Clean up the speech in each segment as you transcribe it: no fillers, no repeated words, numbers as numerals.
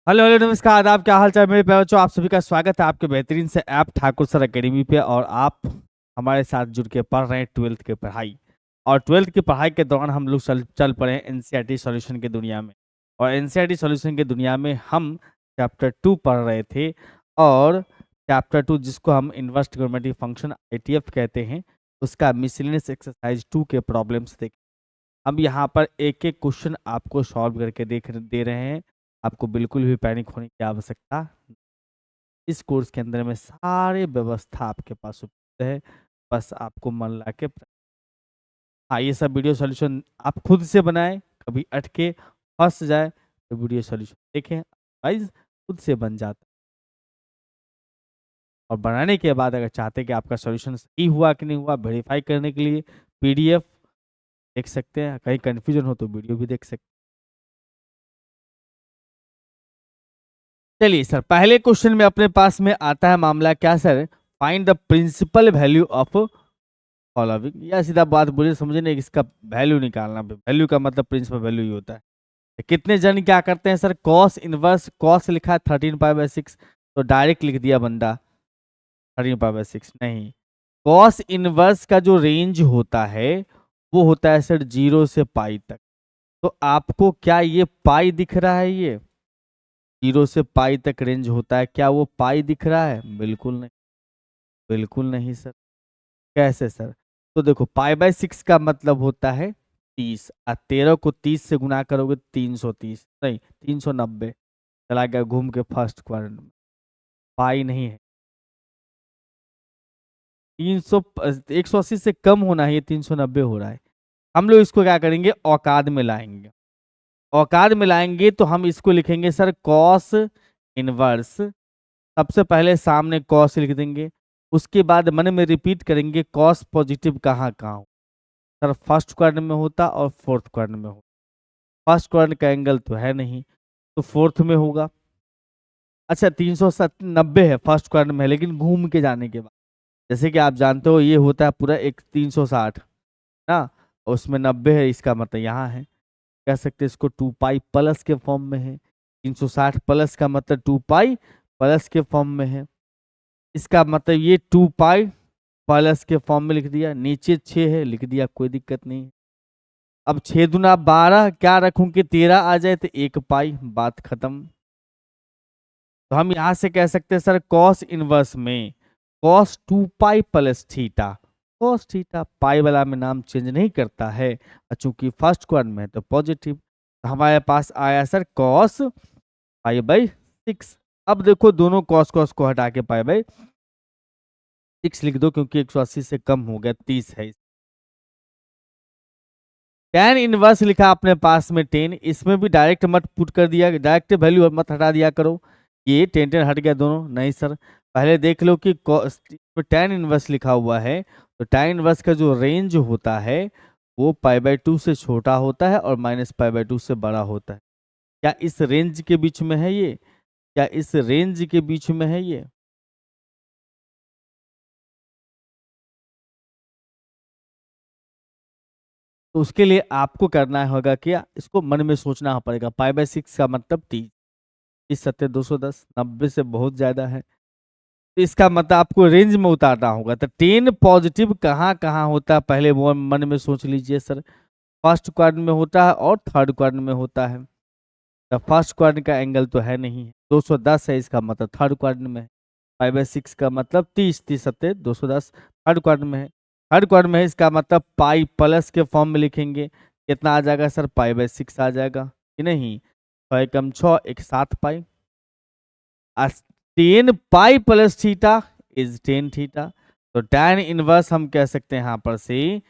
Hello hello नमस्कार आदाब, क्या हाल चाल मेरे प्यारे बच्चों। आप सभी का स्वागत है आपके बेहतरीन से ऐप ठाकुर सर एकेडमी पे। और आप हमारे साथ जुड़ के पढ़ रहे हैं ट्वेल्थ की पढ़ाई। और ट्वेल्थ की पढ़ाई के दौरान हम लोग चल पड़े हैं एनसीईआरटी सॉल्यूशन की दुनिया में। और एनसीईआरटी सॉल्यूशन की दुनिया में हम चैप्टर 2 पढ़ रहे थे। और चैप्टर 2 जिसको हम इन्वर्स ट्रिग्नोमेट्रिक फंक्शन आईटीएफ कहते हैं, उसका मिसलेनियस एक्सरसाइज 2 के प्रॉब्लम्स देख। हम यहाँ पर एक एक क्वेश्चन आपको सॉल्व करके दे रहे हैं। आपको बिल्कुल भी पैनिक होने की आवश्यकता नहीं। इस कोर्स के अंदर में सारे व्यवस्था आपके पास उपलब्ध है, बस आपको मन लगा के हाँ, ये सब वीडियो सॉल्यूशन आप खुद से बनाएं। कभी अटके फंस जाए तो वीडियो सॉल्यूशन देखें, अदरवाइज खुद से बन जाता है। और बनाने के बाद अगर चाहते हैं कि आपका सॉल्यूशन सही हुआ कि नहीं हुआ, वेरीफाई करने के लिए पीडीएफ देख सकते हैं। कहीं कंफ्यूजन हो तो वीडियो भी देख सकते हैं। चलिए सर, पहले क्वेश्चन में अपने पास में आता है मामला क्या sir, find the principal value of following. या सीधा बात बोलिए, समझे नहीं, इसका वैल्यू निकालना। वैल्यू का मतलब प्रिंसिपल वैल्यू ही होता है। कितने जन क्या करते हैं सर, कॉस इनवर्स, कॉस लिखा है 13 पाई/6 तो डायरेक्ट लिख दिया बंदा 13 पाई/6। नहीं, कॉस इनवर्स का जो रेंज होता है वो होता है सर 0 से पाई तक। तो आपको क्या ये पाई दिख रहा है? ये 0 से पाई तक रेंज होता है, क्या वो पाई दिख रहा है? बिल्कुल नहीं, बिल्कुल नहीं सर। कैसे सर? तो देखो, पाई/6 का मतलब होता है 30, और 13 को 30 से गुना करोगे 330, नहीं 390, चला गया घूम के फर्स्ट क्वाड्रेंट में। पाई नहीं है। 300 180 से कम होना है, ये 390 हो रहा है। हम लोग इसको क्या करेंगे, औकात में लाएंगे। औकात में लाएंगे तो हम इसको लिखेंगे सर कॉस इनवर्स। सबसे पहले सामने कॉस लिख देंगे, उसके बाद मन में रिपीट करेंगे कॉस पॉजिटिव कहाँ कहाँ हो। सर फर्स्ट क्वाड्रेंट में होता और फोर्थ क्वाड्रेंट में होता। फर्स्ट क्वाड्रेंट का एंगल तो है नहीं, तो फोर्थ में होगा। अच्छा, 390 है फर्स्ट क्वाड्रेंट में, लेकिन घूम के जाने के बाद, जैसे कि आप जानते हो ये होता है पूरा एक 360 ना, उसमें 90 है, इसका मतलब यहाँ है। कह सकते हैं इसको 2 पाई प्लस के फॉर्म में है। 360 प्लस का मतलब 2 पाई प्लस के फॉर्म में है। इसका मतलब ये 2 पाई प्लस के फॉर्म में लिख दिया। नीचे 6 है, लिख दिया, कोई दिक्कत नहीं। अब 6×12 क्या रखूं कि 13 आ जाए तो 1 पाई, बात खत्म। तो हम यहां से कह सकते हैं सर कॉस इनवर्स में cos 2 pi plus theta. Cos theta pi वाला में नाम चेंज नहीं करता है, और चूंकि फर्स्ट क्वाड्रेंट में है तो पॉजिटिव, तो हमारे पास आया सर कॉस पाई/6। अब देखो, दोनों कॉस कॉस को हटा के पाई/6 लिख दो, क्योंकि 180 से कम हो गया, 30 है। टेन इनवर्स लिखा अपने पास में 10, इसमें भी डायरेक्ट मत पुट कर दिया, डायरेक्ट वैल्यू मत हटा दिया करो। ये 10 हट गया दोनों, नहीं सर। पहले देख लो कि टेन इनवर्स लिखा हुआ है, तो टेन इनवर्स का जो रेंज होता है वो पाई/2 से छोटा होता है और -पाई/2 से बड़ा होता है। क्या इस रेंज के बीच में है ये? क्या इस रेंज के बीच में है ये? तो उसके लिए आपको करना होगा क्या, इसको मन में सोचना पड़ेगा। पाई/6 का मतलब 30, 30×7=210, 90 से बहुत ज्यादा है। तो इसका मतलब आपको रेंज में उतारना होगा। तो 10 पॉजिटिव कहाँ कहाँ होता है, पहले वो मन में सोच लीजिए सर। फर्स्ट क्वाड्रेंट में होता है और थर्ड क्वाड्रेंट में होता है। तो फर्स्ट क्वाड्रेंट का एंगल तो है नहीं, 210 है, इसका मतलब थर्ड क्वाड्रेंट में है। 5/6 का मतलब 30, 30×7=210, थर्ड क्वाड्रेंट में है। थर्ड क्वाड्रेंट में है, इसका मतलब पाई प्लस के फॉर्म में लिखेंगे। कितना आ जाएगा सर, पाई/6 आ जाएगा कि नहीं। 6×6 एक 7 पाई। 10 pi plus theta is 10 theta. तो tan इनवर्स हम कह सकते हैं यहाँ पर से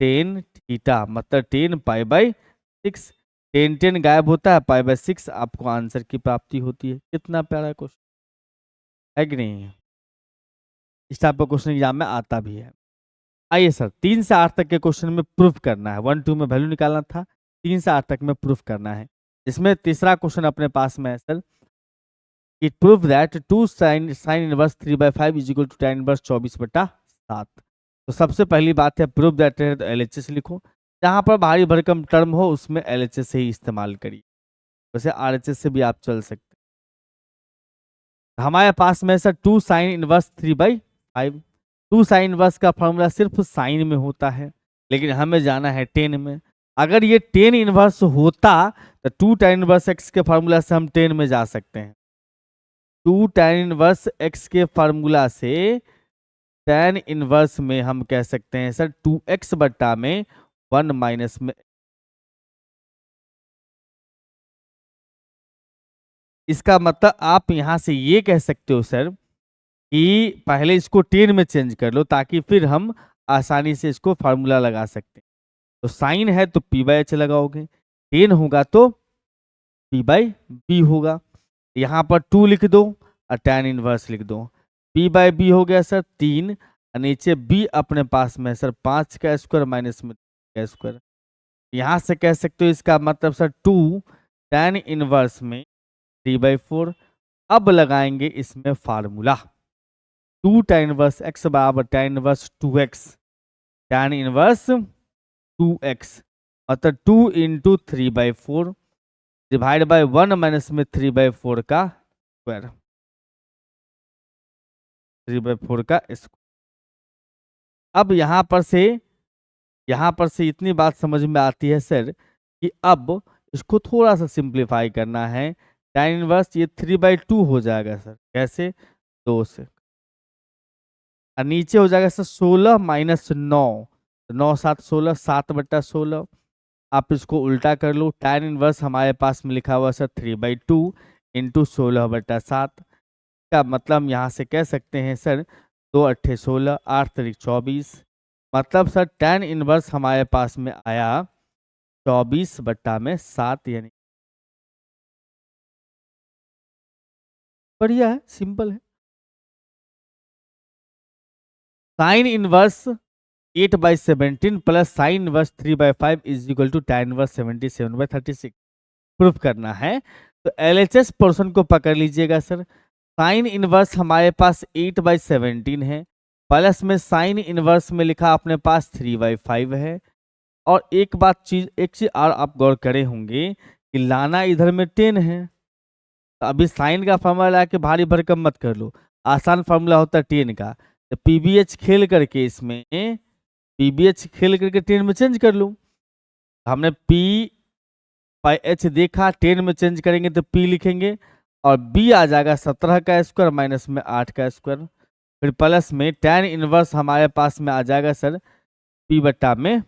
10 थीटा, मतलब 10 पाई/6। 10 गायब होता है, पाई/6 आपको आंसर की प्राप्ति होती है। कितना प्यारा क्वेश्चन है कि नहीं? इस टाइप का क्वेश्चन एग्जाम में आता भी है। आइए सर, 3 से 8 तक के क्वेश्चन में प्रूफ करना है। 1 2 में वैल्यू निकालना था, 3 से 8 तक में प्रूफ करना है। इसमें तीसरा क्वेश्चन अपने पास में है sir, it prove that 2 sine inverse 3/5 is equal to tan inverse 24/7। तो सबसे पहली बात है प्रूव दैट है, तो LHS लिखो। जहां पर भारी भरकम टर्म हो उसमें LHS से ही इस्तेमाल करिए, वैसे RHS से भी आप चल सकते हैं। हमारे पास में sir 2 sine inverse 3/5। 2 sine inverse का फॉर्मूला सिर्फ साइन में होता है, लेकिन हमें जाना है टेन में। अगर ये टेन इनवर्स होता तो 2 tan इनवर्स एक्स के फार्मूला से हम टेन में जा सकते हैं। 2 tan इनवर्स एक्स के फार्मूला से tan इनवर्स में हम कह सकते हैं सर 2x बट्टा में 1 माइनस में। इसका मतलब आप यहां से ये कह सकते हो सर कि पहले इसको 10 में चेंज कर लो, ताकि फिर हम आसानी से इसको फार्मूला लगा सकते हैं। तो साइन है तो p/h लगाओगे, 10 होगा तो p/b होगा। यहाँ पर 2 लिख दो और tan इनवर्स लिख दो। p/b हो गया सर 3, और नीचे b अपने पास में सर 5 का स्क्वायर माइनस में का स्क्वायर। यहाँ से कह सकते हो इसका मतलब सर 2 tan इनवर्स में 3/4। अब लगाएंगे इसमें फार्मूला। 2 tan इनवर्स x बराबर tan inverse 2x, tan inverse 2x मतलब 2 इंटू 3/4 डिवाइड बाय 1 माइनस में 3/4 का स्क्वायर, 3/4 का स्क्वायर। अब यहाँ पर से इतनी बात समझ में आती है सर कि अब इसको थोड़ा सा सिंप्लीफाई करना है। tan इनवर्स ये 3/2 हो जाएगा सर, कैसे? 2 से, और नीचे हो जाएगा सर 16 माइनस 9, 9 7 16, 7/16। आप इसको उल्टा कर लो। tan इनवर्स हमारे पास में लिखा हुआ सर 3/2 इंटू 16/7 का मतलब हम यहाँ से कह सकते हैं सर 2 8 16, 8 3 24। मतलब सर tan इनवर्स हमारे पास में आया 24/7, यानी बढ़िया है, सिंपल है। Sine inverse 8/17 plus sine inverse 3/5 is equal to tan inverse 77/36 proof करना है। तो LHS पोर्शन को पकड़ लीजिएगा सर। साइन इनवर्स हमारे पास 8/17 है, प्लस में साइन इनवर्स में लिखा अपने पास 3/5 है। और एक चीज और आप गौर करे होंगे कि लाना इधर में 10 है। तो अभी साइन का फॉर्मूला ला के भारी भरकम मत कर लो, आसान फॉर्मूला होता है 10 का। तो पीबीएच खेल करके इसमें पीबीएच खेल करके 10 में चेंज कर लूँ। हमने p/h देखा, 10 में चेंज करेंगे तो p लिखेंगे, और b आ जाएगा 17 का स्क्वायर माइनस में 8 का स्क्वायर। फिर प्लस में tan इनवर्स हमारे पास में आ जाएगा सर p/b,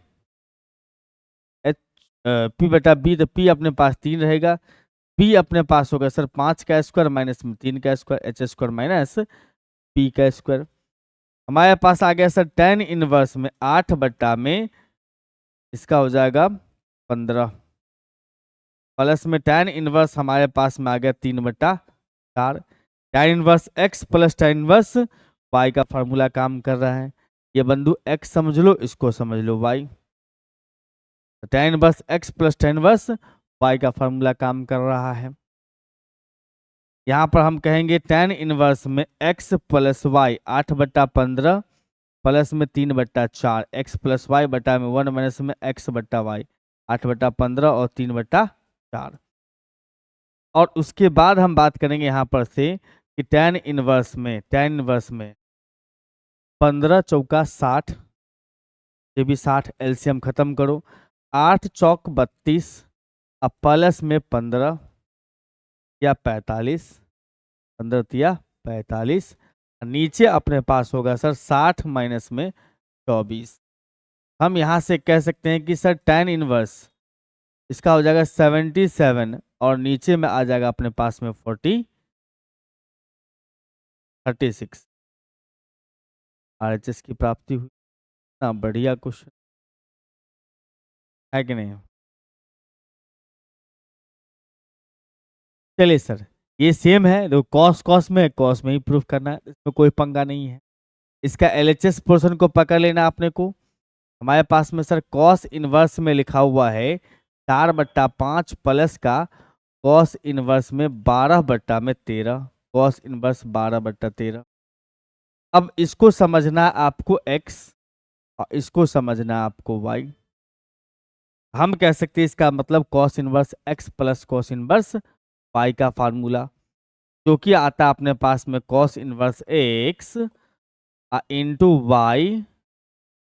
तो p अपने पास 3 रहेगा। p अपने पास होगा सर 5 का स्क्वायर माइनस में 3 का square, h square minus p का स्क्वायर। हमारे पास आ गया सर tan इनवर्स में 8 बट्टा में इसका हो जाएगा 15, प्लस में tan इनवर्स हमारे पास में आ गया 3/4। tan inverse x plus tan inverse y का फार्मूला काम कर रहा है। ये बंधु x समझ लो, इसको समझ लो y। tan inverse x plus tan inverse y का फार्मूला काम कर रहा है। यहाँ पर हम कहेंगे tan इनवर्स में x प्लस y 8/15 प्लस में 3/4, x प्लस y बटा में 1 माइनस में x बट्टा y, 8/15 और 3/4। और उसके बाद हम बात करेंगे यहाँ पर से कि tan इनवर्स में 15 चौका 60, ये भी 60, एलसीएम खत्म करो, 8 चौक 32 अब प्लस में 15 या 45, 15 या 45, नीचे अपने पास होगा सर 60 माइनस में 24। हम यहाँ से कह सकते हैं कि सर tan इनवर्स इसका हो जाएगा 77, और नीचे में आ जाएगा अपने पास में 36। RHS की प्राप्ति हुई ना, बढ़िया क्वेश्चन है कि नहीं? चलिए सर, ये सेम है, तो कॉस में ही प्रूफ करना है, इसमें कोई पंगा नहीं है। इसका LHS पोर्शन को पकड़ लेना अपने को। हमारे पास में सर कॉस इनवर्स में लिखा हुआ है 4/5 प्लस का कॉस इनवर्स में 12/13, कॉस इनवर्स 12/13। अब इसको समझना आपको x और इसको समझना आपको y। हम कह सकते हैं इसका मतलब cos inverse x plus cos inverse y का फार्मूला। जो कि आता है अपने पास में cos inverse x into y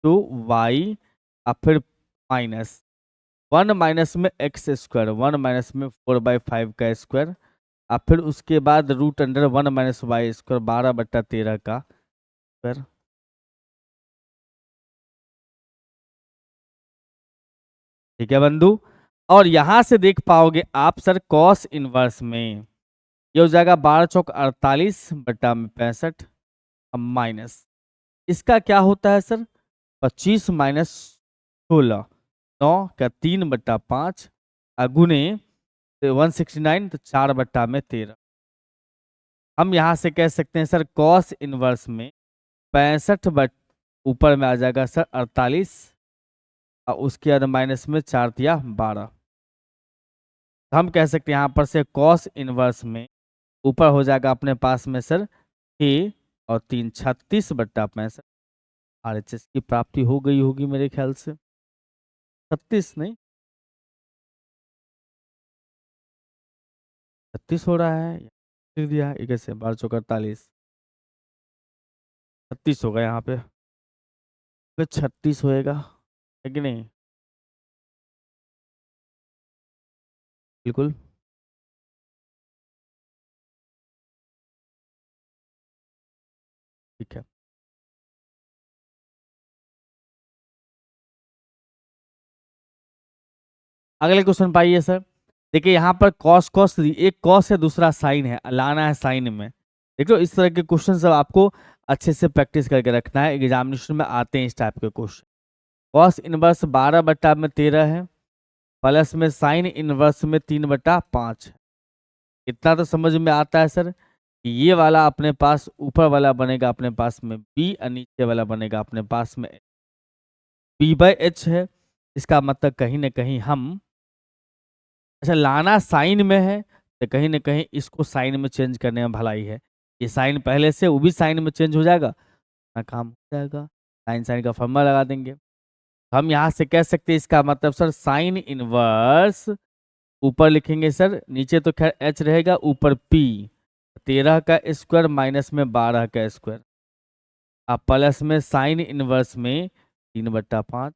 to y और फिर माइनस 1 माइनस में एक्स स्क्वायर 1 माइनस में 4/5 का स्क्वायर और फिर उसके बाद root under 1 minus y square 12/13 का स्क्वायर। ठीक है बंधु। और यहां से देख पाओगे आप सर कॉस इनवर्स में ये हो जाएगा 12 चौक 48 बटा में 65 अब माइनस इसका क्या होता है सर 25 माइनस 16 9 का 3/5 गुने 169 तो 4/13। हम यहाँ से कह सकते हैं सर कॉस इनवर्स में 65 बट ऊपर में आ जाएगा सर 48 और उसके बाद माइनस में 4 दिया 12। तो हम कह सकते हैं यहाँ पर से कॉस इनवर्स में ऊपर हो जाएगा अपने पास में सर k और 3 36/65। RHS की प्राप्ति हो गई होगी मेरे ख्याल से 36 नहीं 36 हो रहा है लिख दिया एक ऐसे 12 चौक 48 36 होगा यहाँ पे फिर 36 होएगा है कि नहीं बिल्कुल। ठीक है अगले क्वेश्चन पाइए सर। देखिए यहाँ पर कॉस कॉस एक कॉस है दूसरा साइन है लाना है साइन में। देखो इस तरह के क्वेश्चन सब आपको अच्छे से प्रैक्टिस करके रखना है एग्जामिनेशन में आते हैं इस टाइप के क्वेश्चन। कॉस इनवर्स 12/13 है प्लस में साइन इनवर्स में 3/5 है। इतना तो समझ में आता है सर कि ये वाला अपने पास ऊपर वाला बनेगा अपने पास में b और नीचे वाला बनेगा अपने पास में b/h है। इसका मतलब कहीं ना कहीं हम अच्छा लाना साइन में है तो कहीं ना कहीं इसको साइन में चेंज करने में भलाई है। ये साइन पहले से वो भी साइन में चेंज हो जाएगा ना काम हो जाएगा साइन साइन का फॉर्मूला लगा देंगे। हम यहाँ से कह सकते हैं इसका मतलब सर साइन इनवर्स ऊपर लिखेंगे सर नीचे तो खैर h रहेगा ऊपर p 13 का स्क्वायर माइनस में 12 का स्क्वायर अब प्लस में साइन इनवर्स में 3/5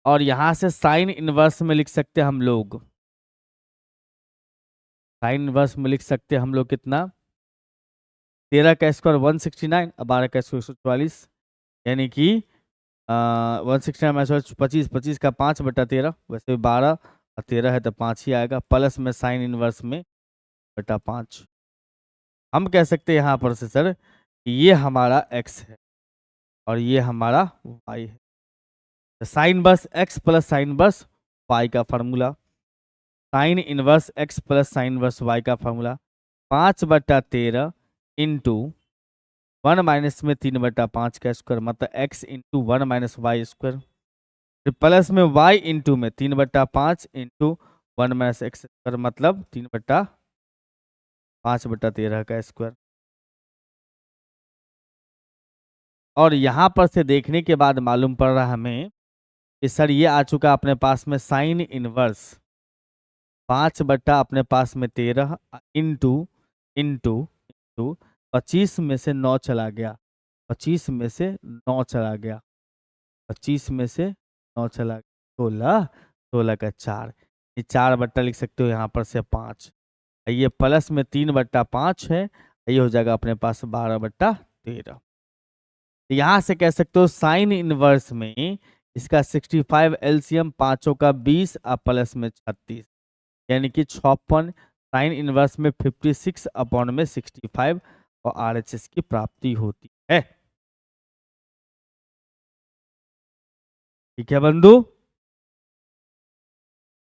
और यहाँ से साइन इनवर्स में लिख सकते हैं हम लोग साइन इनवर्स में लिख सकते हैं हम लोग कितना 13 का स्क्वायर 169 और 12 का स्क्वायर 144 यानी कि 169 माइनस 25 25 का 5/13 वैसे 12 और 13 है तो 5 ही आएगा प्लस में साइन इनवर्स में बटा 5। हम कह सकते हैं यहाँ पर से सर ये हमारा x है और ये हमारा y है। तो साइन बस x प्लस साइन बस y का formula sine inverse x plus sine inverse y का फार्मूला 5/13 इंटू 1 माइनस में 3/5 का स्क्वायर मतलब x into 1 minus y square फिर प्लस में y इंटू में 3/5 इंटू 1 माइनस एक्स स्क्वायर मतलब 3/5/13 का स्क्वायर। और यहाँ पर से देखने के बाद मालूम पड़ रहा हमें कि सर ये आ चुका अपने पास में साइन इनवर्स 5 अपने पास में 13 इंटू इंटू इंटू 25 में से 9 चला गया 25 में से 9 चला गया 25 में से 9 चला गया 16 16 का 4 ये 4 लिख सकते हो यहाँ पर से 5 ये प्लस में 3/5 है ये हो जाएगा अपने पास 12/13। यहाँ से कह सकते हो साइन इनवर्स में इसका 65 एलसीएम पांचों का 20 और प्लस में 36 यानी कि 56 साइन इनवर्स में 56 अपॉन में 65 और आरएचएस की प्राप्ति होती है। ठीक है बंधु।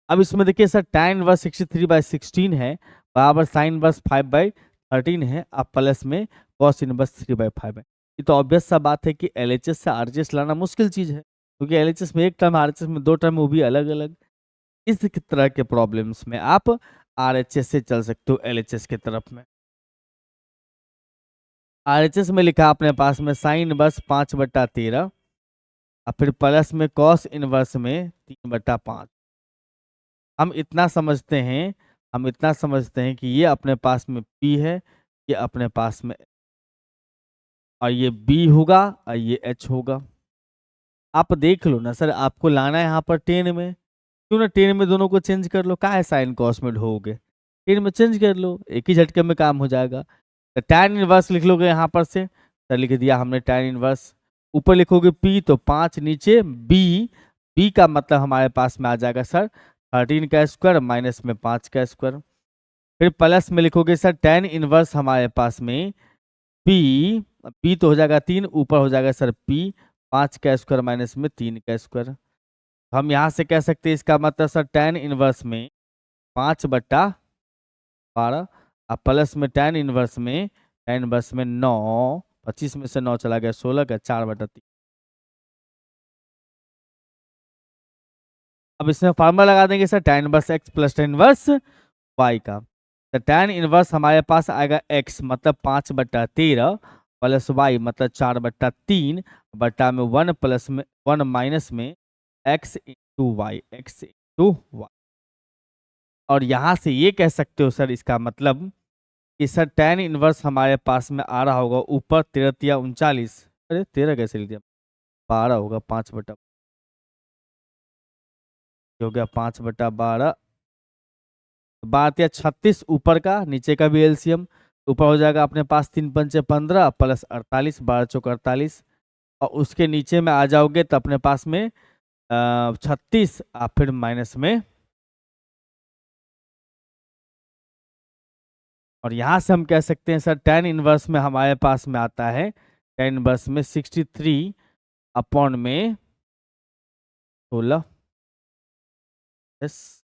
अब इसमें देखिए सर tan इनवर्स 63/16 है बराबर साइन इनवर्स 5/13 है अब प्लस में cos इनवर्स 3/5 है। ये तो ऑब्वियस सा बात है कि एलएचएस से आरएचएस लाना मुश्किल चीज है क्योंकि एलएचएस में एक टर्म आरएचएस में 2 टर्म वो भी अलग अलग। इस तरह के प्रॉब्लम्स में आप आरएचएस से चल सकते हो एलएचएस की तरफ में। आरएचएस में लिखा अपने पास में साइन इनवर्स 5/13 और फिर प्लस में cos इनवर्स में 3/5। हम इतना समझते हैं हम इतना समझते हैं कि ये अपने पास में P है, ये अपने पास में, और ये B होगा और ये H होगा। आप देख लो ना सर, आपको लाना है यहाँ पर 10 में, क्यों ना 10 में दोनों को चेंज कर लो, काहे साइन कॉस में ढोगे, 10 में चेंज कर लो, एक ही झटके में काम हो जाएगा। तो tan इनवर्स लिख लोगे यहाँ पर से, तो लिख दिया हमने tan इनवर्स। ऊपर लिखोगे P तो 5, नीचे B का मतलब हमारे पास में आ जाएगा सर 13 का स्क्वायर माइनस में 5 का स्क्वायर। फिर प्लस में लिखोगे सर tan इनवर्स हमारे पास में P तो हो जाएगा 3, ऊपर हो जाएगा सर P 5 का स्क्वायर माइनस में 3 का स्क्वायर। हम यहाँ से कह सकते हैं इसका मतलब सर tan इनवर्स में 5/12 और प्लस में tan इनवर्स में 9, 25 में से 9 चला गया 16 का 4/3। अब इसमें फार्मूला लगा देंगे sir tan inverse x plus tan inverse y का। तो tan इनवर्स हमारे पास आएगा x मतलब 5/13 प्लस y मतलब 4/3 बटा में 1 प्लस में 1 माइनस में x इंटू वाई, और यहाँ से ये कह सकते हो सर इसका मतलब कि सर tan इनवर्स हमारे पास में आ रहा होगा ऊपर 13 × 39, अरे 13 कैसे लिख दिया, 12 होगा 5/12 हो गया 5/12, 12×36 ऊपर का, नीचे का भी एलसीएम, ऊपर हो जाएगा अपने पास 3×5 = 15 प्लस 48 12×4 = 48, और उसके नीचे में आ जाओगे तो अपने पास में 36 और फिर माइनस में, और यहाँ से हम कह सकते हैं सर tan इनवर्स में हमारे पास में आता है tan इनवर्स में 63/16। यस,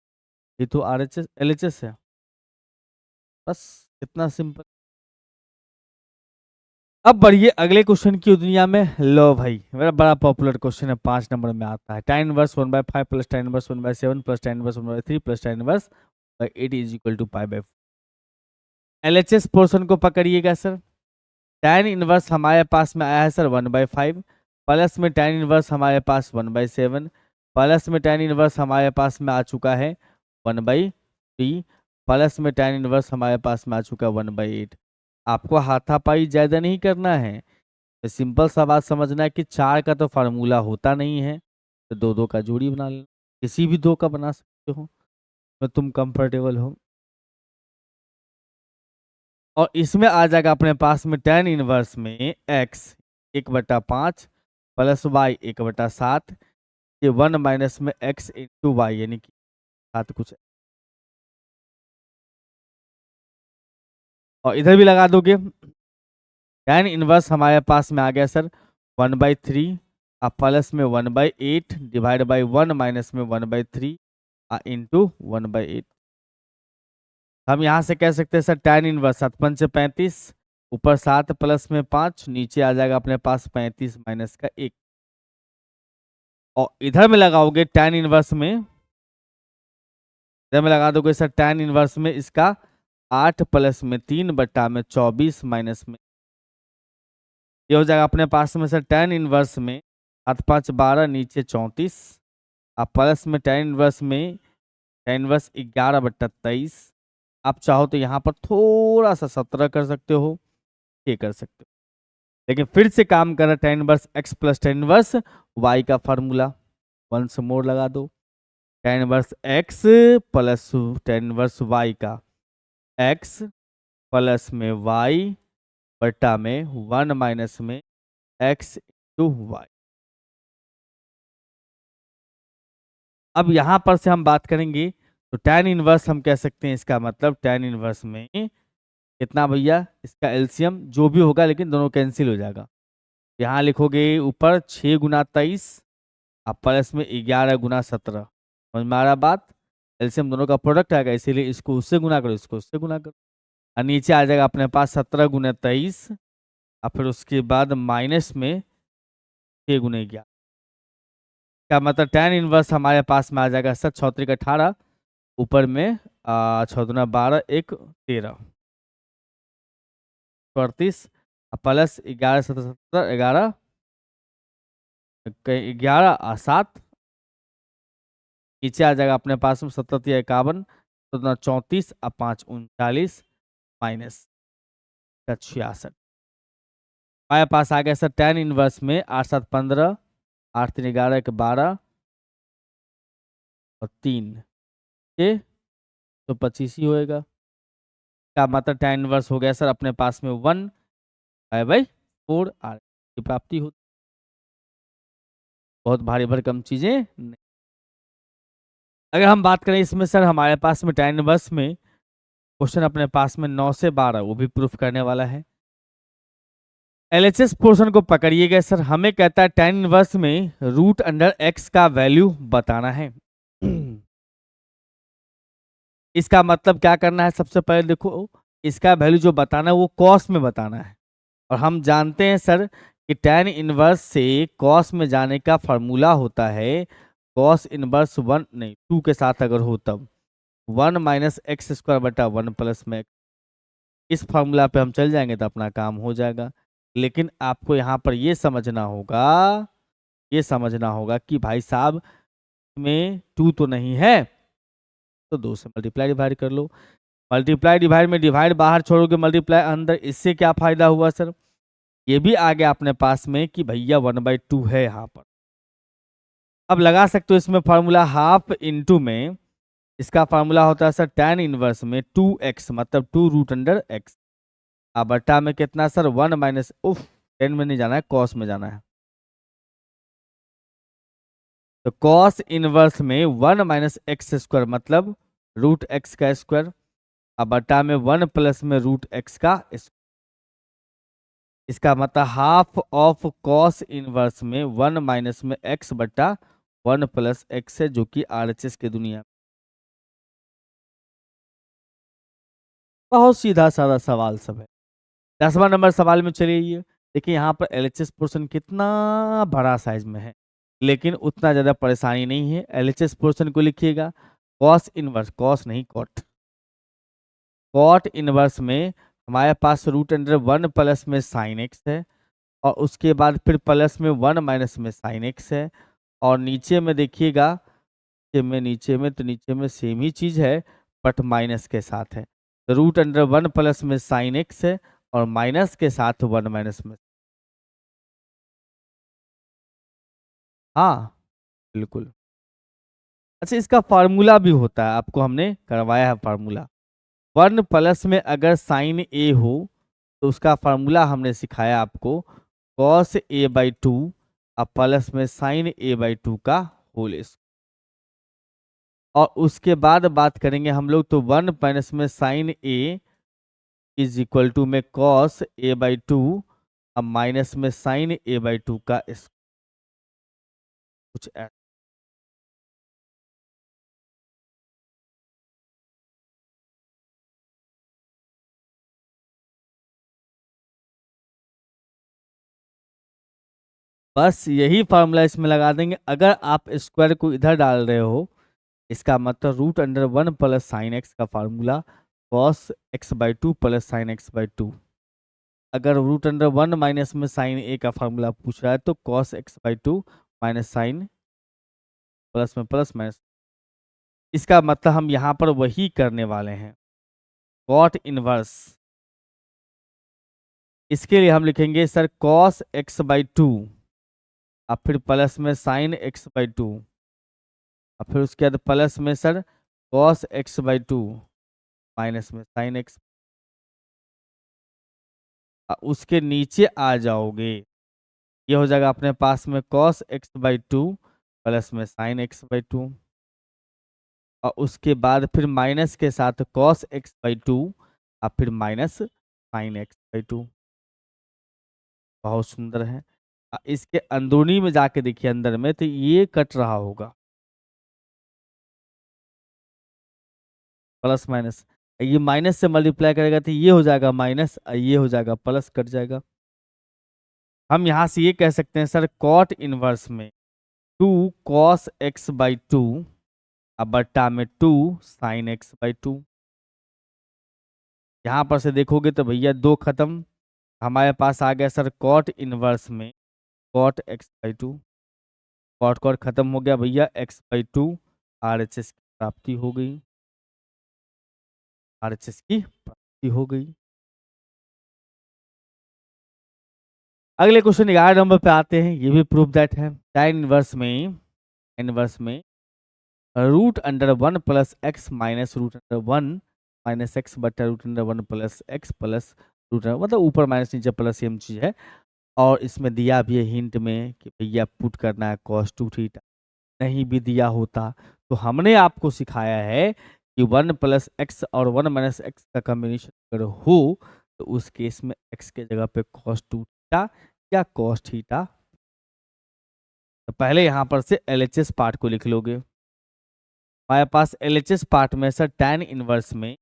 ये तो RHS LHS है, बस इतना सिंपल। अब बढ़िए अगले क्वेश्चन की दुनिया में। लो भाई, मेरा बड़ा पॉपुलर क्वेश्चन है, 5 नंबर में आता है। tan inverse 1/5 plus tan inverse 1/7 plus tan inverse 1/3 plus tan inverse 8 is equal to π/4। LHS portion को पकड़िएगा सर। tan इनवर्स हमारे पास में आया है सर 1/5, प्लस में tan इनवर्स हमारे पास 1/7, प्लस में tan इनवर्स हमारे पास में आ चुका है 1/3, प्लस में tan इनवर्स हमारे पास में आ चुका है 1/8। आपको हाथापाई ज़्यादा नहीं करना है, तो सिंपल सा बात समझना है कि 4 का तो फार्मूला होता नहीं है, तो 2 का जोड़ी बना लेना, किसी भी 2 का बना सकते हो, तो तुम कंफर्टेबल हो। और इसमें आ जाएगा अपने पास में tan इनवर्स में x 1/5 प्लस y 1/7 ये 1 माइनस में x इंटू वाई, यानी कि 7 कुछ, और इधर भी लगा दोगे। tan इनवर्स हमारे पास में आ गया सर 1/3 और प्लस में 1/8 डिवाइड बाई 1 माइनस में 1/3 इंटू 1/8। हम यहाँ से कह सकते हैं सर tan इनवर्स 7×5 = 35, ऊपर 7 प्लस में 5, नीचे आ जाएगा अपने पास 35 माइनस का 1, और इधर में लगाओगे tan इनवर्स में, इधर में लगा दोगे सर tan इनवर्स में इसका 8 प्लस में 3 बटा में 24 माइनस में, ये हो जाएगा अपने पास में सर tan इनवर्स में 7×5 = 12 नीचे 34, आप प्लस में tan इनवर्स में tan इनवर्स 11/23। आप चाहो तो यहाँ पर थोड़ा सा 17 कर सकते हो, ये कर सकते हो, लेकिन फिर से काम कर रहा है tan inverse x plus tan inverse y का फार्मूला, वंस मोर लगा दो, tan inverse x plus tan inverse y का x प्लस में y बटा में 1 माइनस में x इंटू वाई। अब यहाँ पर से हम बात करेंगे तो tan इनवर्स हम कह सकते हैं इसका मतलब tan इनवर्स में कितना भैया, इसका एलसीएम जो भी होगा लेकिन दोनों कैंसिल हो जाएगा। यहाँ लिखोगे ऊपर 6×23 और प्लस में 11×17, समझ में आ रहा बात, एलसीएम दोनों का प्रोडक्ट आएगा, इसीलिए इसको उससे गुना करो, इसको उससे गुना करो, और नीचे आ जाएगा अपने पास 17×23 और फिर उसके बाद माइनस में 6×11 का मतलब tan इनवर्स हमारे पास में आ जाएगा सर 6×3 = 18, ऊपर में 6×2 = 12 1 13 38 प्लस 11 17 11 11 और 7, नीचे आ जाएगा अपने पास में 7×3 = 51, तो 34 और 5 39 माइनस 66। हमारे पास आ गया सर tan इनवर्स में 8 7 15, 8 3 11 के 12 और 3 के तो 25 ही होएगा। क्या मतलब tan इनवर्स हो गया सर अपने पास में 1/4 की प्राप्ति होती। बहुत भारी भरकम चीजें नहीं। अगर हम बात करें इसमें सर हमारे पास में tan इनवर्स में क्वेश्चन अपने पास में 9 से 12 वो भी प्रूफ करने वाला है। एलएचएस पोर्शन को पकड़िएगा सर, हमें कहता है tan इनवर्स में √x का वैल्यू बताना है। इसका मतलब क्या करना है, सबसे पहले देखो इसका वैल्यू जो बताना है वो कॉस में बताना है। और हम जानते हैं सर कि tan इनवर्स से कॉस में जाने का फॉर्मूला होता है कॉस इनवर्स 1 नहीं 2 के साथ अगर हो तब 1 - x² बटा 1 + में। इस फॉर्मूला पे हम चल जाएंगे तो अपना काम हो जाएगा। लेकिन आपको यहाँ पर ये समझना होगा कि भाई साहब में 2 तो नहीं है, तो 2 से मल्टीप्लाई डिवाइड कर लो। मल्टीप्लाई डिवाइड में डिवाइड बाहर छोड़ोगे, मल्टीप्लाई अंदर, इससे क्या फायदा हुआ सर, ये भी आ गया अपने पास में कि भैया 1/2 है यहाँ पर। अब लगा सकते हो इसमें फॉर्मूला हाफ इंटू में, इसका फार्मूला होता है सर tan इनवर्स में 2x मतलब 2√x। अब बट्टा में कितना सर 1 माइनस उफ 10 में नहीं जाना है, कॉस में जाना है। तो कॉस इनवर्स में 1 - x² मतलब √x का स्क्वायर। अब बट्टा में 1 प्लस में √x का स्क्वायर। इसका मतलब हाफ ऑफ कॉस इनवर्स में 1 माइनस में x बट्टा 1 प्लस x है, जो कि आरएचएस की दुनिया। बहुत सीधा साधा सवाल सब है। 10वां नंबर सवाल में चलिए, ये देखिए यहाँ पर एलएचएस पोर्शन कितना बड़ा साइज में है, लेकिन उतना ज़्यादा परेशानी नहीं है। एलएचएस पोर्शन को लिखिएगा कॉस इनवर्स, कॉस नहीं कॉट, कॉट इनवर्स में हमारे पास √1 प्लस में साइन एक्स है, और उसके बाद फिर प्लस में 1 माइनस में साइन एक्स है, और नीचे में देखिएगा नीचे में सेम ही चीज़ है बट माइनस के साथ है। तो √1 प्लस में साइन एक्स है और माइनस के साथ 1 माइनस में। हाँ बिल्कुल। अच्छा इसका फार्मूला भी होता है, आपको हमने करवाया है फार्मूला। 1 प्लस में अगर साइन ए हो तो उसका फार्मूला हमने सिखाया आपको कॉस a/2 और प्लस में साइन a/2 का होल स्क्वायर। और उसके बाद बात करेंगे हम लोग तो 1 माइनस में sine A is equal to में कॉस a/2 और माइनस में साइन a/2 का स्क्वायर, कुछ ऐसा। बस यही फार्मूला इसमें लगा देंगे। अगर आप स्क्वायर को इधर डाल रहे हो, इसका मतलब √1 प्लस साइन एक्स का formula cos x/2 plus sign x/2। अगर √1 माइनस में साइन ए का फार्मूला पूछ रहा है तो cos x/2 minus sine plus में प्लस माइनस। इसका मतलब हम यहाँ पर वही करने वाले हैं कॉट इनवर्स। इसके लिए हम लिखेंगे सर कॉस x/2 और फिर प्लस में साइन x/2 और फिर उसके बाद प्लस में सर कॉस x/2 माइनस में साइन एक्स। उसके नीचे आ जाओगे, ये हो जाएगा अपने पास में कॉस x/2 प्लस में साइन x/2, और उसके बाद फिर माइनस के साथ कॉस x/2 और फिर माइनस साइन x/2। बहुत सुंदर है। इसके अंदरूनी में जाके देखिए अंदर में तो ये कट रहा होगा प्लस माइनस, ये माइनस से मल्टीप्लाई करेगा तो ये हो जाएगा माइनस, ये हो जाएगा प्लस, कट जाएगा। हम यहाँ से ये कह सकते हैं सर कॉट इनवर्स में 2 cos x/2 अब बट्टा में 2 sin x/2। यहाँ पर से देखोगे तो भैया 2 खत्म, हमारे पास आ गया सर कॉट इनवर्स में cot x/2। कॉट कॉट खत्म हो गया भैया, x/2 RHS की प्राप्ति हो गई। RHS की प्राप्ति हो गई। अगले क्वेश्चन 11 नंबर पे आते हैं, ये भी प्रूफ दैट है। tan इनवर्स में root under 1 plus x minus root under 1 minus x बटा root under 1 plus x plus root, मतलब ऊपर माइनस नीचे प्लस सेम चीज है। और इसमें दिया भी है हिंट में कि भैया पुट करना है cos 2 थीटा। नहीं भी दिया होता तो हमने आपको सिखाया है कि 1 प्लस एक्स और 1 माइनस एक्स का कॉम्बिनेशन अगर हो तो उस केस में एक्स के जगह पे cos 2 थीटा या cos थीटा। तो पहले यहाँ पर से LHS पार्ट को लिख लोगे। हमारे पास LHS पार्ट में सर tan इनवर्स में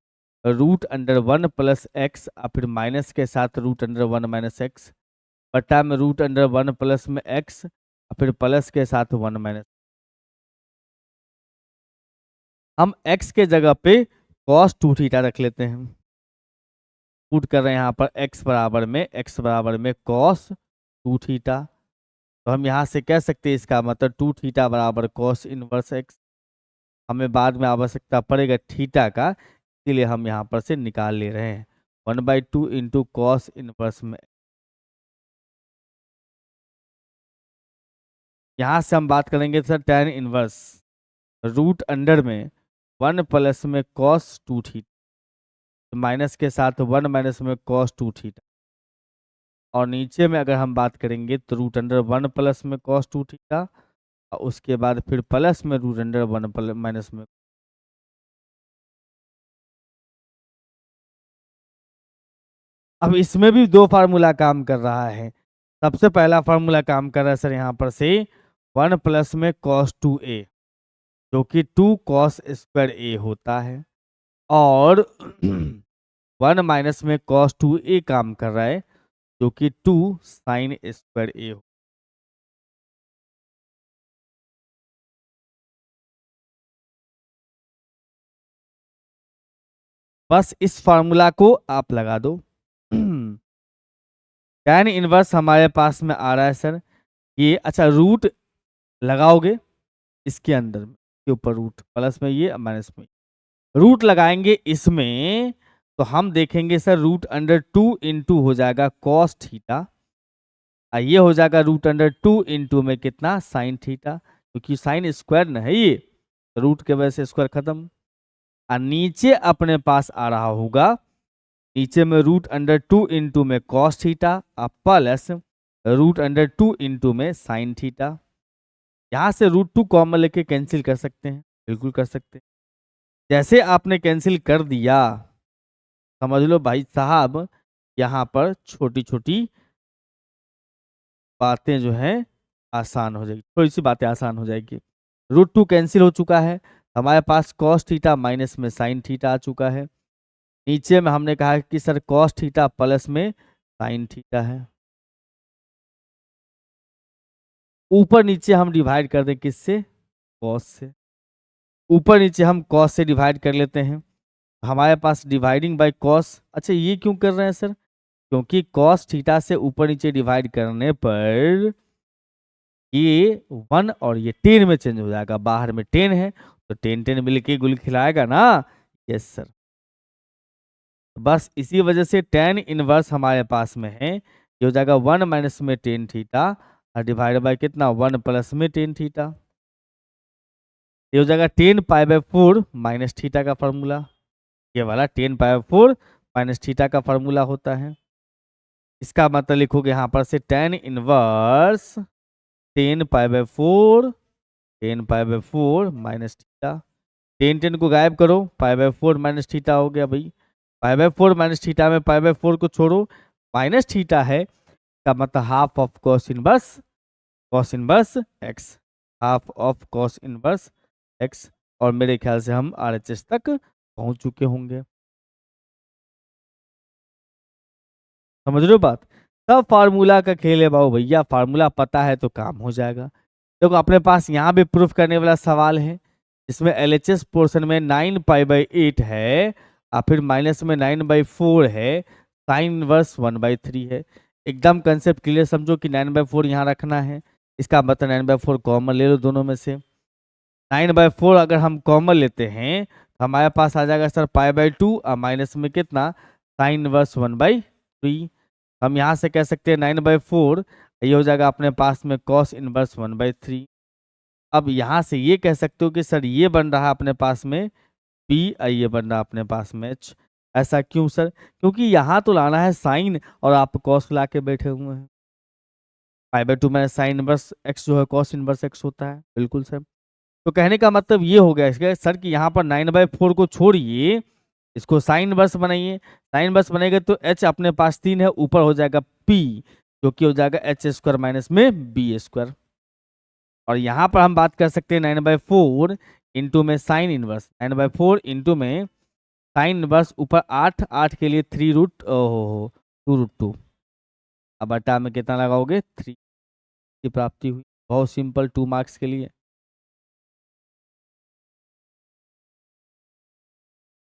रूट अंडर 1 प्लस एक्स और फिर माइनस के साथ रूट अंडर 1 माइनस एक्स बटा में रूट अंडर 1 प्लस में एक्स और फिर प्लस के साथ 1 माइनस। हम x के जगह पे cos 2 थीटा रख लेते हैं। पुट कर रहे हैं यहाँ पर x बराबर में cos 2 थीटा। तो हम यहाँ से कह सकते हैं इसका मतलब 2 थीटा बराबर cos इनवर्स x। हमें बाद में आवश्यकता पड़ेगा थीटा का, इसलिए हम यहाँ पर से निकाल ले रहे हैं 1/2 इंटू कॉस इनवर्स में। यहाँ से हम बात करेंगे sir tan inverse root under में 1 प्लस में cos 2 थीटा माइनस के साथ 1 माइनस में cos 2 थीटा। और नीचे में अगर हम बात करेंगे तो रूट अंडर 1 प्लस में cos 2 थीटा और उसके बाद फिर प्लस में रूट अंडर 1 माइनस में। अब इसमें भी दो फार्मूला काम कर रहा है। सबसे पहला फार्मूला काम कर रहा है सर यहाँ पर से 1 प्लस में cos 2a जो कि 2 cos स्क्वायर a होता है, और 1 माइनस में cos 2a काम कर रहा है जो कि 2 sin स्क्वायर a हो। बस इस फार्मूला को आप लगा दो। tan इनवर्स हमारे पास में आ रहा है सर ये, अच्छा रूट लगाओगे इसके अंदर में के ऊपर रूट प्लस में ये माइनस में रूट लगाएंगे इसमें, तो हम देखेंगे सर रूट अंडर 2 इंटू हो जाएगा cos थीटा, ये हो जाएगा रूट अंडर 2 इंटू में कितना साइन थीटा, क्योंकि साइन स्क्वायर न है ये, रूट के वजह से स्क्वायर खत्म। और नीचे अपने पास आ रहा होगा, नीचे में रूट अंडर 2 इंटू में cos थीटा और प्लस रूट अंडर 2 इंटू में साइन थीटा। यहाँ से रूट 2 कॉमन लेके कैंसिल कर सकते हैं, बिल्कुल कर सकते हैं। जैसे आपने कैंसिल कर दिया समझ लो भाई साहब यहाँ पर छोटी छोटी बातें जो हैं आसान हो जाएगी, थोड़ी सी बातें आसान हो जाएगी। रूट 2 कैंसिल हो चुका है, हमारे पास cos थीटा माइनस में साइन थीटा आ चुका है। नीचे में हमने कहा कि सर cos थीटा प्लस में साइन थीटा है। ऊपर नीचे हम डिवाइड कर दें किससे, cos से। ऊपर नीचे हम cos से डिवाइड कर लेते हैं, हमारे पास डिवाइडिंग बाय cos। अच्छा ये क्यों कर रहे हैं सर, क्योंकि cos थीटा से ऊपर नीचे डिवाइड करने पर ये 1 और ये 10 में चेंज हो जाएगा, बाहर में 10 है तो 10 मिलके गुल खिलाएगा ना। यस सर, बस इसी वजह से tan इनवर्स हमारे पास में है, ये हो जाएगा 1 माइनस में 10 थीटा और डिवाइड बाय कितना 1 प्लस में 10 थीटा। ये हो जाएगा 10π/4 माइनस थीटा का फॉर्मूला, ये वाला 10π/4 माइनस थीटा का फॉर्मूला होता है। इसका मतलब लिखोगे यहाँ पर से tan इनवर्स 10π/4 माइनस थीटा। 10 को गायब करो, π/4 माइनस थीटा हो गया भाई। π/4 माइनस थीटा में π/4 को छोड़ो, माइनस थीटा है का मतलब half of cos inverse x, half of cos inverse x। और मेरे ख्याल से हम RHS तक पहुंच चुके होंगे, समझ रहे हो बात। सब फार्मूला का खेल है बाबू भैया, फार्मूला पता है तो काम हो जाएगा। देखो अपने पास यहाँ भी प्रूफ करने वाला सवाल है, इसमें LHS पोर्शन में 9π/8 है और फिर माइनस में 9/4 है, साइन इनवर्स 1/3 है। एकदम कंसेप्ट क्लियर समझो कि 9/4 यहाँ रखना है, इसका मतलब 9/4 कॉमन ले लो दोनों में से। 9/4 अगर हम कॉमन लेते हैं हमारे पास आ जाएगा सर π/2 और माइनस में कितना साइन इनवर्स 1/3। हम यहाँ से कह सकते हैं 9/4, ये हो जाएगा अपने पास में कॉस इनवर्स 1/3। अब यहाँ से ये कह सकते हो कि सर ये बन रहा है अपने पास में पी और ये बन रहा है अपने पास में एच। ऐसा क्यों सर? क्योंकि यहाँ तो लाना है साइन और आप कॉस ला के बैठे हुए हैं। π/2 में साइन इनवर्स एक्स जो है कॉस इनवर्स एक्स होता है। बिल्कुल सर। तो कहने का मतलब ये हो गया इसका सर कि यहाँ पर 9/4 को छोड़िए, इसको साइन इनवर्स बनाइए। साइन इनवर्स बनेगा तो एच अपने पास 3 है, ऊपर हो जाएगा पी जो कि हो जाएगा h² माइनस में b²। और यहाँ पर हम बात कर सकते हैं 9/4 इंटू में साइन इनवर्स, 9/4 इंटू में साइन इनवर्स ऊपर 8, 8 के लिए 3√2। अब बटा में कितना लगाओगे 3 की प्राप्ति हुई। बहुत सिंपल, 2 मार्क्स के लिए।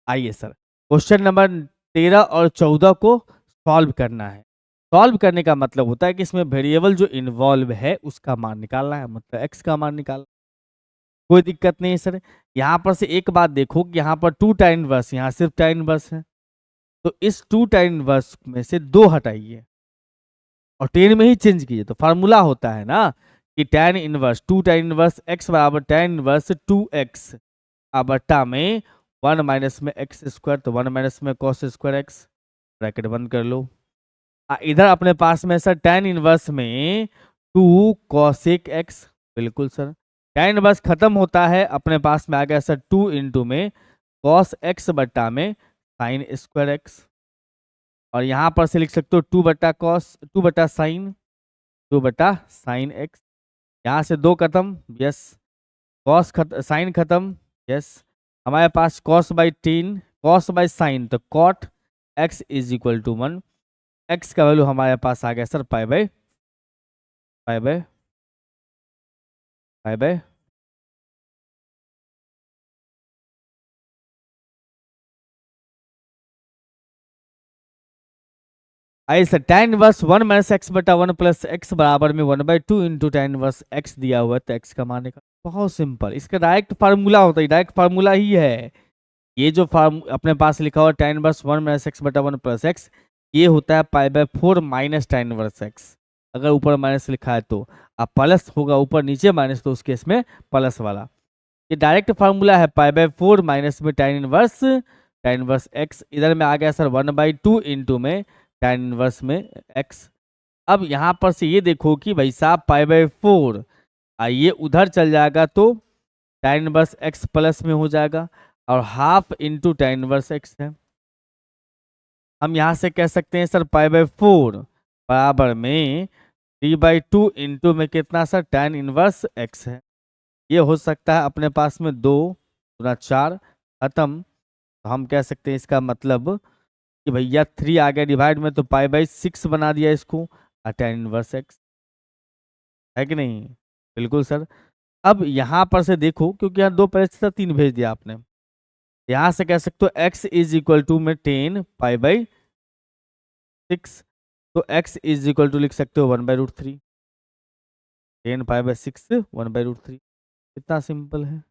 आइए सर क्वेश्चन नंबर 13 और 14 को सॉल्व करना है। सॉल्व करने का मतलब होता है कि इसमें वेरिएबल जो इन्वॉल्व है उसका मान निकालना है, मतलब एक्स का मान निकालना। कोई दिक्कत नहीं है सर। यहाँ पर से एक बात देखो कि यहाँ पर 2 tan इनवर्स, यहाँ सिर्फ tan इनवर्स है, तो इस 2 tan इनवर्स में से 2 हटाइए और 10 में ही चेंज कीजिए। तो फार्मूला होता है ना कि tan inverse 2 tan inverse x बराबर tan इनवर्स 2x बट्टा में 1 माइनस में x², तो 1 माइनस में cos² x, ब्रैकेट बंद कर लो। इधर अपने पास में सर tan इनवर्स में 2 cosec x। बिल्कुल सर, tan इनवर्स खत्म होता है, अपने पास में आ गया सर 2 इंटू में cos x बट्टा में sin² x। और यहाँ पर से लिख सकते हो 2 बट्टा कॉस, 2 बट्टा साइन, 2 बट्टा साइन एक्स। यहाँ से 2 खत्म, यस। कॉस साइन खत्म, यस। हमारे पास cos/10, cos/sin, तो cot x is equal to 1। x का वैल्यू हमारे पास आ गया सर पाई बाय। आइए sir, tan inverse 1 minus x बटा 1 प्लस एक्स बराबर में 1/2 इंटू tan इनवर्स x दिया हुआ है, तो x का मान निकाल। बहुत सिंपल, इसका डायरेक्ट फार्मूला होता है, डायरेक्ट फार्मूला ही है। ये जो फॉर्म अपने पास लिखा हुआ tan इनवर्स 1 माइनस एक्स बटा 1 प्लस एक्स, ये होता है π/4 माइनस tan इनवर्स x। अगर ऊपर माइनस लिखा है तो अब प्लस होगा, ऊपर नीचे माइनस, तो उस केस में प्लस वाला। ये डायरेक्ट फार्मूला है π/4 माइनस में tan इनवर्स x। इधर में आ गया सर 1/2 इंटू में tan इनवर्स में x। अब यहाँ पर से ये देखो कि भाई साहब π/4 ये उधर चल जाएगा तो tan इनवर्स x प्लस में हो जाएगा और half into tan inverse x है। हम यहाँ से कह सकते हैं सर π/4 बराबर में 3/2 इंटू में कितना सर tan इनवर्स x है। ये हो सकता है अपने पास में 2 गुना 4 खत्म। तो हम कह सकते हैं इसका मतलब कि भैया 3 आ गया डिवाइड में, तो π/6 बना दिया इसको और tan इनवर्स x, है कि नहीं? बिल्कुल सर। अब यहाँ पर से देखो, क्योंकि यहाँ 2 पहले था, 3 भेज दिया आपने, यहाँ से कह सकते हो x इज इक्वल टू में 10 π/6, तो x इज इक्वल टू लिख सकते हो 1/√3। 10 π/6 1/√3, इतना सिंपल है।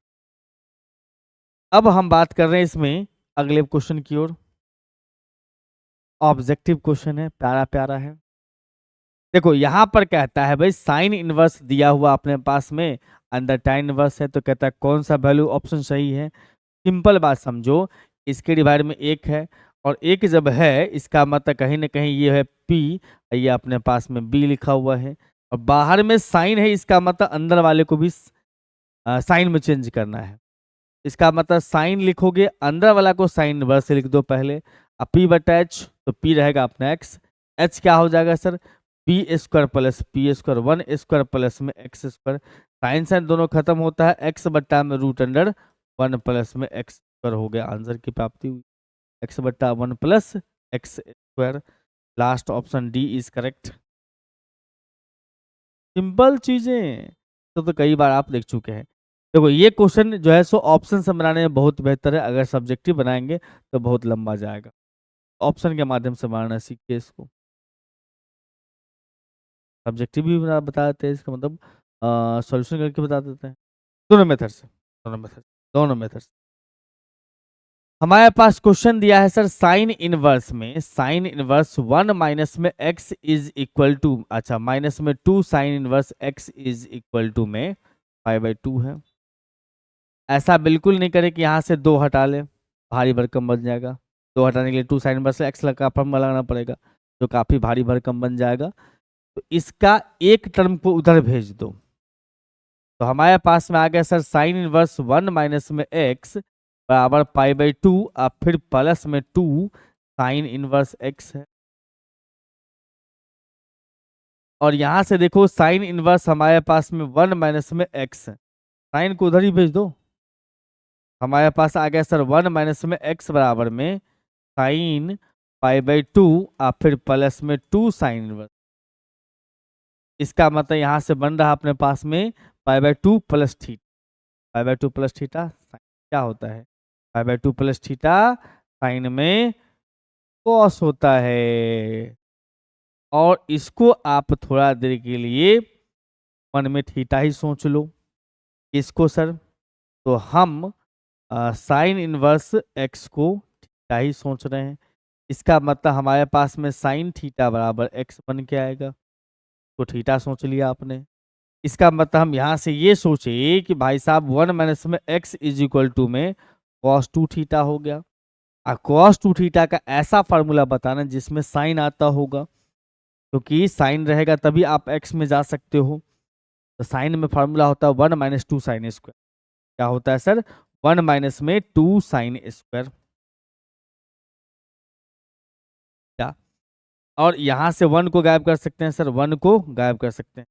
अब हम बात कर रहे हैं इसमें अगले क्वेश्चन की ओर। ऑब्जेक्टिव क्वेश्चन है, प्यारा प्यारा है। देखो यहाँ पर कहता है भाई साइन इनवर्स दिया हुआ अपने पास में, अंदर tan इनवर्स है, तो कहता है कौन सा वैल्यू ऑप्शन सही है। सिंपल बात समझो, इसके डिवाइड में 1 है और 1 जब है इसका मतलब कहीं ना कहीं ये है P, ये अपने पास में B लिखा हुआ है और बाहर में साइन है, इसका मतलब अंदर वाले को भी साइन में चेंज करना है। इसका मतलब साइन लिखोगे, अंदर वाला को साइन इनवर्स से लिख दो पहले। अब P/H, तो P रहेगा अपना x, h क्या हो जाएगा sir p² plus p² 1² plus में x²। साइन साइन दोनों खत्म होता है, x बट्टा में √1 प्लस में x² हो गया। आंसर की प्राप्ति हुई x बट्टा 1 plus x²। Last option D is correct. Simple चीजें तो कई बार आप देख चुके हैं। देखो ये क्वेश्चन जो है सो ऑप्शन से बनाने में बहुत बेहतर है, अगर सब्जेक्टिव बनाएंगे तो बहुत लंबा जाएगा। ऑप्शन के माध्यम से बनाना सीखिए इसको। सब्जेक्टिव भी बता देते हैं, इसका मतलब सॉल्यूशन करके बता देते हैं। दोनों मेथड से, दोनों मेथड हमारे पास क्वेश्चन दिया है सर साइन इनवर्स में, साइन इनवर्स 1 माइनस में x इज इक्वल टू, अच्छा माइनस में 2 sine inverse x is equal to में 5/2 है। ऐसा बिल्कुल नहीं करें कि यहाँ से 2 हटा ले, भारी भरकम बन जाएगा। 2 हटाने के लिए 2 साइन इनवर्स x का फॉर्मूला लगाना पड़ेगा, जो काफी भारी भरकम बन जाएगा। तो इसका एक टर्म को उधर भेज दो, तो हमारे पास में आ गया सर साइन इनवर्स 1 माइनस में x बराबर π/2 और फिर प्लस में 2 साइन इनवर्स x है। और यहां से देखो साइन इनवर्स हमारे पास में 1 माइनस में x है, साइन को उधर ही भेज दो। हमारे पास आ गया सर 1 माइनस में x बराबर में साइन π/2 और फिर प्लस में 2 साइन इनवर्स। इसका मतलब यहां से बन रहा अपने पास में π/2 प्लस थीटा, π/2 प्लस थीटा क्या होता है, π/2 प्लस थीटा साइन में कॉस होता है। और इसको आप थोड़ा देर के लिए मन में थीटा ही सोच लो इसको सर, तो हम साइन इनवर्स एक्स को थीटा ही सोच रहे हैं। इसका मतलब हमारे पास में साइन थीटा बराबर एक्स बन के आएगा, तो थीटा सोच लिया आपने। इसका मतलब हम यहाँ से ये सोचे कि भाई साहब 1 माइनस में x इज इक्वल टू में cos 2 थीटा हो गया। और cos 2 थीटा का ऐसा फार्मूला बताना जिसमें साइन आता होगा, क्योंकि साइन रहेगा तभी आप x में जा सकते हो। तो साइन में फार्मूला होता है 1 माइनस 2 साइन स्क्वायर। क्या होता है सर, 1 माइनस में 2 साइन स्क्वायर। क्या, और यहाँ से 1 को गायब कर सकते हैं सर, 1 को गायब कर सकते हैं।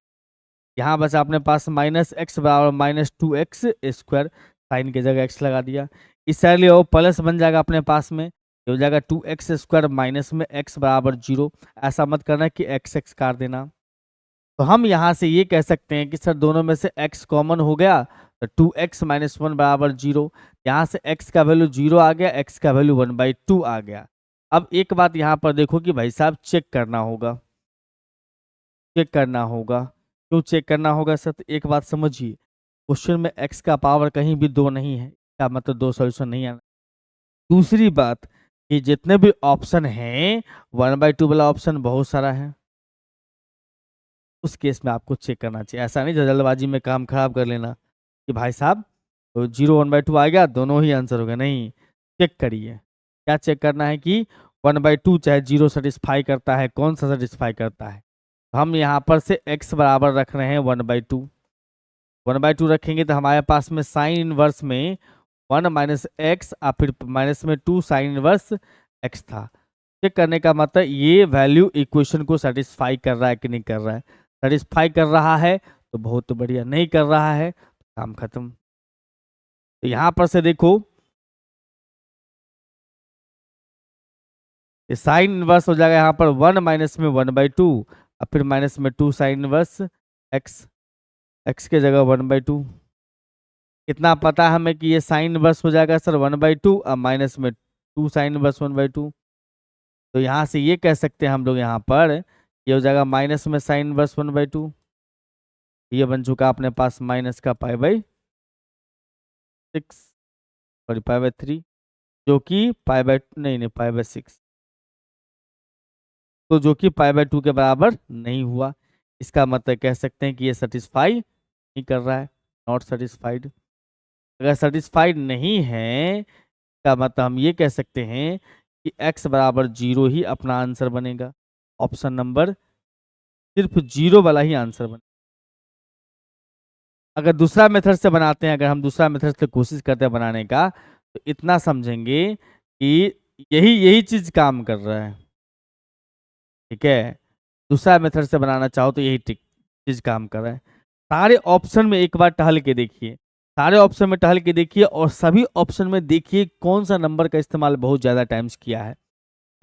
यहाँ बस अपने पास माइनस एक्स बराबर माइनस 2x स्क्वायर, साइन की जगह x लगा दिया। इस साइड लिए वो प्लस बन जाएगा अपने पास में, ये हो जाएगा 2x स्क्वायर माइनस में x बराबर 0। ऐसा मत करना कि x काट देना। तो हम यहाँ से ये कह सकते हैं कि सर दोनों में से x कॉमन हो गया, तो 2x माइनस 1 बराबर 0। यहाँ से x का वैल्यू 0 आ गया, x का वैल्यू 1/2 आ गया। अब एक बात यहाँ पर देखो कि भाई साहब चेक करना होगा, चेक करना होगा। क्यों चेक करना होगा सर, तो एक बात समझिए, क्वेश्चन में x का पावर कहीं भी 2 नहीं है, क्या मतलब 2 सॉल्यूशन नहीं आना। दूसरी बात कि जितने भी ऑप्शन हैं 1/2 वाला ऑप्शन बहुत सारा है, उस केस में आपको चेक करना चाहिए। ऐसा नहीं जल्दबाजी में काम खराब कर लेना कि भाई साहब तो 0 1/2 आ गया, दोनों ही आंसर हो गया। नहीं, चेक करिए। क्या चेक करना है कि 1/2 चाहे 0 सेटिस्फाई करता है, कौन सा सेटिस्फाई करता है। हम यहाँ पर से x बराबर रख रहे हैं 1/2। 1/2 रखेंगे तो हमारे पास में साइन इनवर्स में 1 माइनस एक्स और फिर माइनस में 2 साइन इनवर्स x था। चेक करने का मतलब ये वैल्यू इक्वेशन को सेटिस्फाई कर रहा है कि नहीं कर रहा है। सेटिस्फाई कर रहा है तो बहुत बढ़िया, नहीं कर रहा है तो काम खत्म। तो यहाँ पर से देखो साइन इनवर्स हो जाएगा यहाँ पर 1 माइनस में 1/2 और फिर माइनस में 2 साइन इनवर्स x, x के जगह 1/2। कितना पता है हमें कि ये साइन इनवर्स हो जाएगा सर 1/2 और माइनस में 2 साइन इनवर्स 1/2। तो यहाँ से ये कह सकते हैं हम लोग यहाँ पर, ये हो जाएगा माइनस में साइन इनवर्स 1/2। ये बन चुका अपने पास माइनस का π/6 सॉरी π/3, जो कि नहीं π/6, तो जो कि π/2 के बराबर नहीं हुआ। इसका मतलब कह सकते हैं कि ये सेटिस्फाई नहीं कर रहा है, नॉट सेटिस्फाइड। अगर सेटिस्फाइड नहीं है का मतलब हम ये कह सकते हैं कि x बराबर 0 ही अपना आंसर बनेगा। ऑप्शन नंबर सिर्फ 0 वाला ही आंसर बनेगा। अगर दूसरा मेथड से बनाते हैं, अगर हम दूसरा मेथड से कोशिश करते हैं बनाने का, तो इतना समझेंगे कि यही यही चीज काम कर रहा है। ठीक है, दूसरा मेथड से बनाना चाहो तो यही चीज काम कर रहा है। सारे ऑप्शन में एक बार टहल के देखिए, सारे ऑप्शन में टहल के देखिए और सभी ऑप्शन में देखिए कौन सा नंबर का इस्तेमाल बहुत ज्यादा टाइम्स किया है।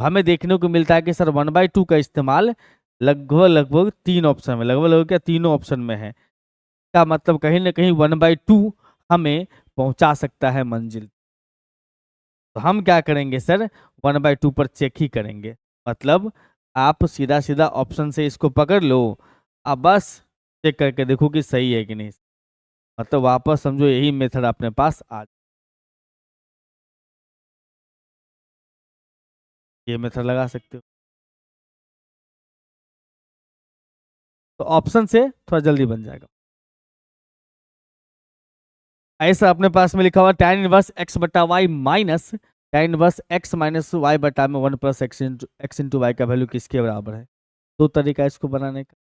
हमें देखने को मिलता है कि सर 1/2 का इस्तेमाल लगभग लगभग 3 ऑप्शन में, लगभग लगभग क्या तीनों ऑप्शन में है। का मतलब कहीं ना कहीं 1/2 हमें पहुंचा सकता है मंजिल। तो हम क्या करेंगे सर, 1/2 पर चेक ही करेंगे। मतलब आप सीधा सीधा ऑप्शन से इसको पकड़ लो, अब बस चेक करके देखो कि सही है कि नहीं। मतलब वापस समझो यही मेथड अपने पास आ ये मेथड लगा सकते हो। तो ऑप्शन से थोड़ा जल्दी बन जाएगा। ऐसा अपने पास में लिखा हुआ tan इनवर्स x बटा y minus tan inverse x minus y बटा में 1 प्लस एक्स इंटू वाई का वैल्यू किसके बराबर है। दो तरीका है इसको बनाने का।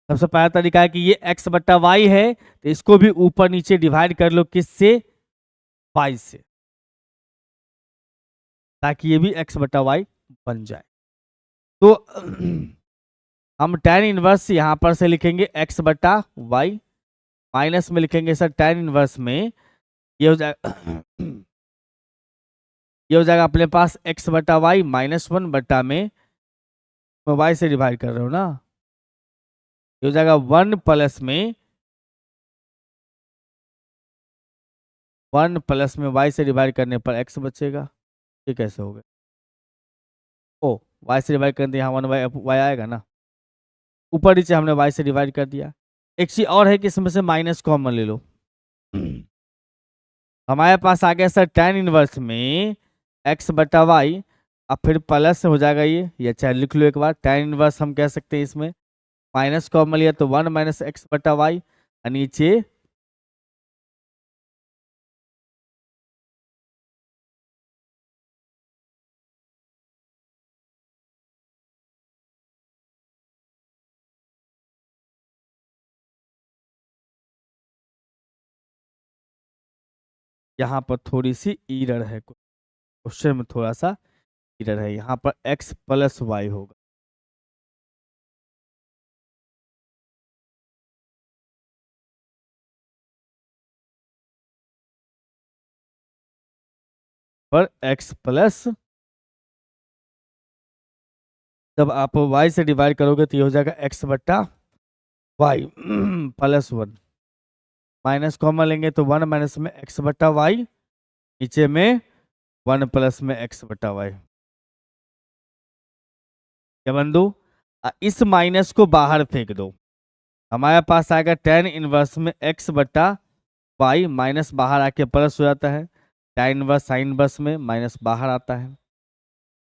सबसे पहला तरीका है कि ये x बटा वाई है, तो इसको भी ऊपर नीचे डिवाइड कर लो किससे, y से, ताकि ये भी x बटा वाई बन जाए। तो हम tan इनवर्स यहां पर से लिखेंगे x बटा वाई, माइनस में लिखेंगे सर tan इनवर्स में ये हो जाएगा ये हो जाएगा अपने पास x बटा वाई माइनस 1 बटा में y से डिवाइड कर रहे हो ना, ये हो जाएगा 1 प्लस में 1 प्लस में y से डिवाइड करने पर x बचेगा। ये कैसे हो गया, ओ y से डिवाइड करने यहाँ 1/y आएगा ना, ऊपर नीचे हमने y से डिवाइड कर दिया। एक चीज और है कि इसमें से माइनस कॉमन ले लो। हमारे पास आ गया सर tan इनवर्स में x बटा वाई, अब फिर प्लस हो जाएगा ये चाहे लिख लो एक बार। tan इनवर्स हम कह सकते हैं इसमें माइनस कॉमन लिया तो 1 माइनस एक्स बटा वाई, नीचे यहाँ पर थोड़ी सी ईरर है, क्वेश्चन में थोड़ा सा ईरर है, यहाँ पर x प्लस वाई होगा। पर x प्लस, जब आप y से डिवाइड करोगे तो ये हो जाएगा x बटा वाई प्लस 1, माइनस कॉमन लेंगे तो 1 माइनस में x बटा वाई, नीचे में 1 प्लस में x बटा वाई। क्या बंधु, इस माइनस को बाहर फेंक दो, हमारे पास आएगा tan इनवर्स में x बटा वाई, माइनस बाहर आके प्लस हो जाता है, tan इनवर्स साइन इनवर्स में माइनस बाहर आता है,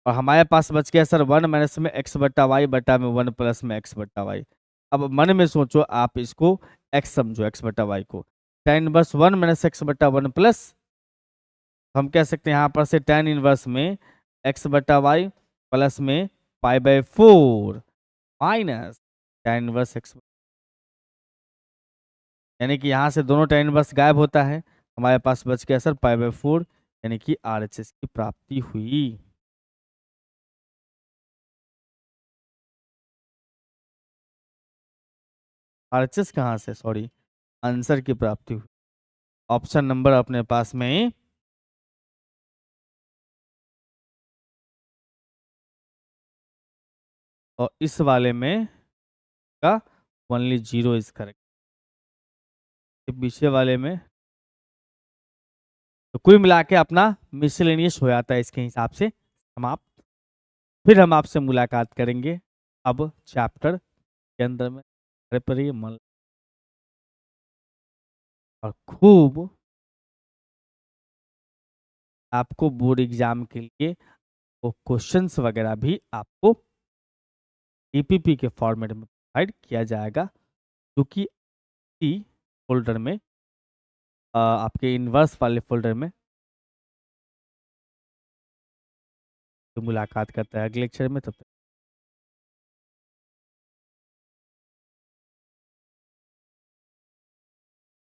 और हमारे पास बच गया सर 1 माइनस में x बटा वाई बटा में 1 प्लस में x बटा वाई। अब मन में सोचो, आप इसको x समझो, x बटा वाई को tan इनवर्स 1 माइनस एक्स बटा 1 प्लस, हम कह सकते हैं यहाँ पर से tan इनवर्स में x बटा वाई प्लस में π/4 माइनस tan इनवर्स x, यानी कि यहाँ से दोनों tan इनवर्स गायब होता है, हमारे पास बच गया सर π/4, यानी कि RHS की प्राप्ति हुई। RHS कहाँ से, सॉरी, आंसर की प्राप्ति हुई। ऑप्शन नंबर अपने पास में और इस वाले में का ओनली 0 इज करेक्ट, पीछे वाले में तो कुल मिला के अपना मिसलेनियस हो जाता है इसके हिसाब से समाप्त। फिर हम आपसे मुलाकात करेंगे अब चैप्टर के अंदर में, पर ये मन और खूब आपको बोर्ड एग्जाम के लिए वो क्वेश्चंस वगैरह भी आपको ईपीपी के फॉर्मेट में प्रोवाइड किया जाएगा, जो कि फोल्डर में आपके इनवर्स वाले फोल्डर में। तो मुलाकात करता है अगले लेक्चर में, तब तक